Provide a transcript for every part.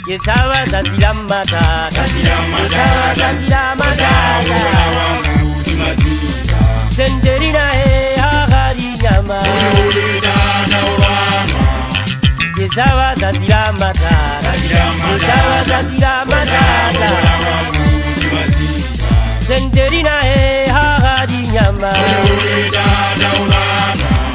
Yesawa tazila matata, yesawa tazila matata. Senderina he agari nyama. Yesawa tazila matata, yesawa tazila matata. Senderina he agari nyama.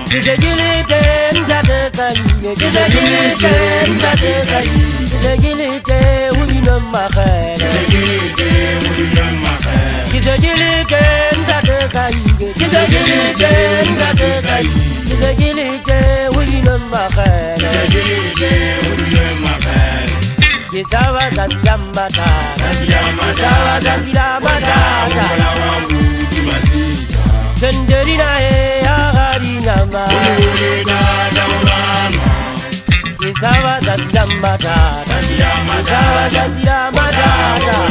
Kisegilite mtatekaye, kisegilite mtatekaye, kisegilite ulina makere, kisegilite ulina makere, kisegilite mtatekaye, kisegilite mtatekaye, kisegilite ulina makere, kisegilite ulina makere. Yesawa tazila matata, yesawa tazila matata. Senderina he agari nyama. Yesawa tazila matata, yesawa tazila matata.